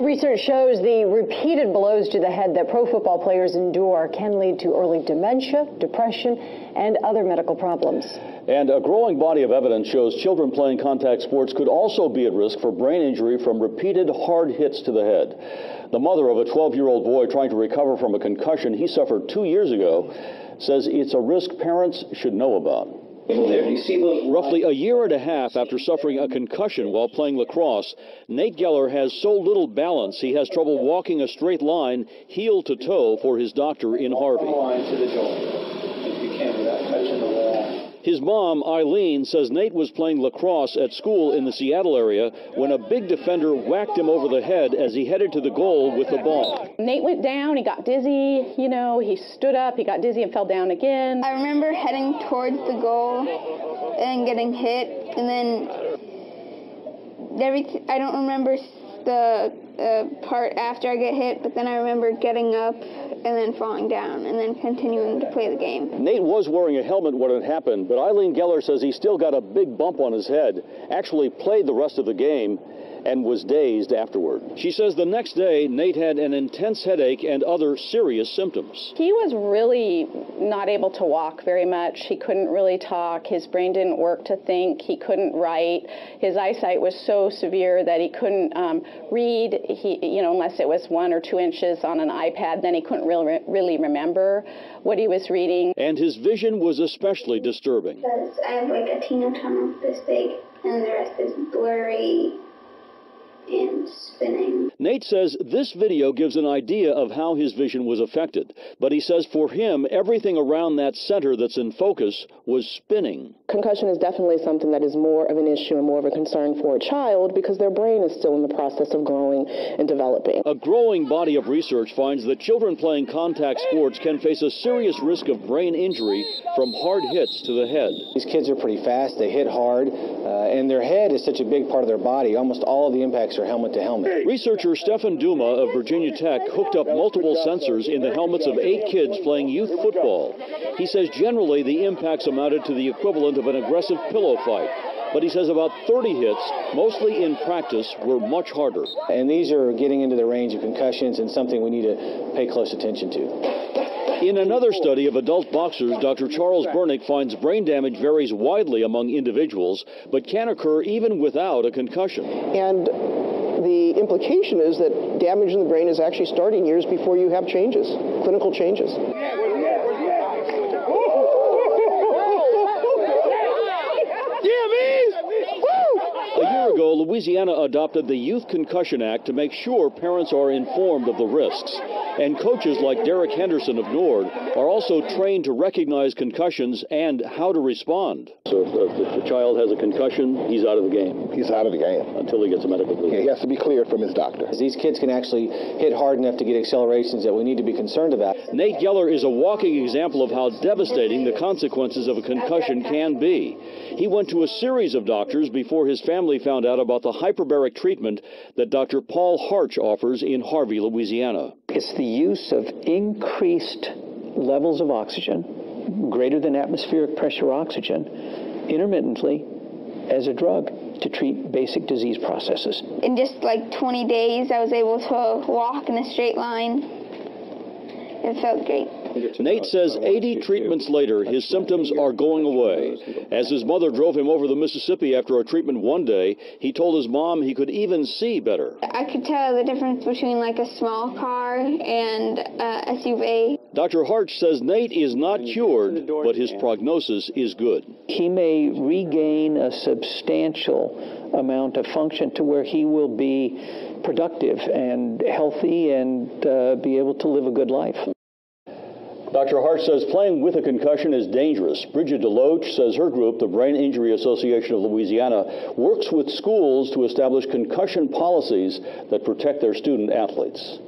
Research shows the repeated blows to the head that pro football players endure can lead to early dementia, depression, and other medical problems. And a growing body of evidence shows children playing contact sports could also be at risk for brain injury from repeated hard hits to the head. The mother of a 12-year-old boy trying to recover from a concussion he suffered 2 years ago says it's a risk parents should know about. Roughly a year and a half after suffering a concussion while playing lacrosse, Nate Geller has so little balance he has trouble walking a straight line heel to toe for his doctor in Harvey. His mom, Eileen, says Nate was playing lacrosse at school in the Seattle area when a big defender whacked him over the head as he headed to the goal with the ball. Nate went down, he got dizzy, he stood up, he got dizzy and fell down again. I remember heading towards the goal and getting hit, and then I don't remember the part after I get hit, but then I remember getting up and then falling down and then continuing to play the game. Nate was wearing a helmet when it happened, but Eileen Geller says he still got a big bump on his head, actually played the rest of the game, and was dazed afterward. She says the next day, Nate had an intense headache and other serious symptoms. He was really not able to walk very much. He couldn't really talk. His brain didn't work to think. He couldn't write. His eyesight was so severe that he couldn't read. Unless it was 1 or 2 inches on an iPad, then he couldn't really remember what he was reading. And his vision was especially disturbing. Because I have like a teeny tunnel this big, and the rest is blurry and spinning. Nate says this video gives an idea of how his vision was affected, but he says for him, everything around that center that's in focus was spinning. Concussion is definitely something that is more of an issue and more of a concern for a child because their brain is still in the process of growing and developing. A growing body of research finds that children playing contact sports can face a serious risk of brain injury from hard hits to the head. These kids are pretty fast, they hit hard, and their head is such a big part of their body. Almost all of the impacts are helmet to helmet. Researcher Stephen Duma of Virginia Tech hooked up multiple sensors in the helmets of 8 kids playing youth football. He says generally the impacts amounted to the equivalent of an aggressive pillow fight. But he says about 30 hits, mostly in practice, were much harder. And these are getting into the range of concussions and something we need to pay close attention to. In another study of adult boxers, Dr. Charles Bernick finds brain damage varies widely among individuals, but can occur even without a concussion. And the implication is that damage in the brain is actually starting years before you have changes, clinical changes. A year ago, Louisiana adopted the Youth Concussion Act to make sure parents are informed of the risks. And coaches like Derrick Henderson of Nord are also trained to recognize concussions and how to respond. So if the child has a concussion, he's out of the game. He's out of the game. Until he gets a medical treatment. Yeah, he has to be cleared from his doctor. These kids can actually hit hard enough to get accelerations that we need to be concerned about. Nate Geller is a walking example of how devastating the consequences of a concussion can be. He went to a series of doctors before his family found out about the hyperbaric treatment that Dr. Paul Harch offers in Harvey, Louisiana. It's the use of increased levels of oxygen, greater than atmospheric pressure oxygen, intermittently as a drug to treat basic disease processes. In just like 20 days, I was able to walk in a straight line. It felt great. Nate says 80 treatments later, his symptoms are going away. As his mother drove him over the Mississippi after a treatment one day, he told his mom he could even see better. I could tell the difference between like a small car and SUV. Dr. Harch says Nate is not cured, but his prognosis is good. He may regain a substantial amount of function to where he will be productive and healthy and be able to live a good life. Dr. Harch says playing with a concussion is dangerous. Bridget DeLoach says her group, the Brain Injury Association of Louisiana, works with schools to establish concussion policies that protect their student athletes.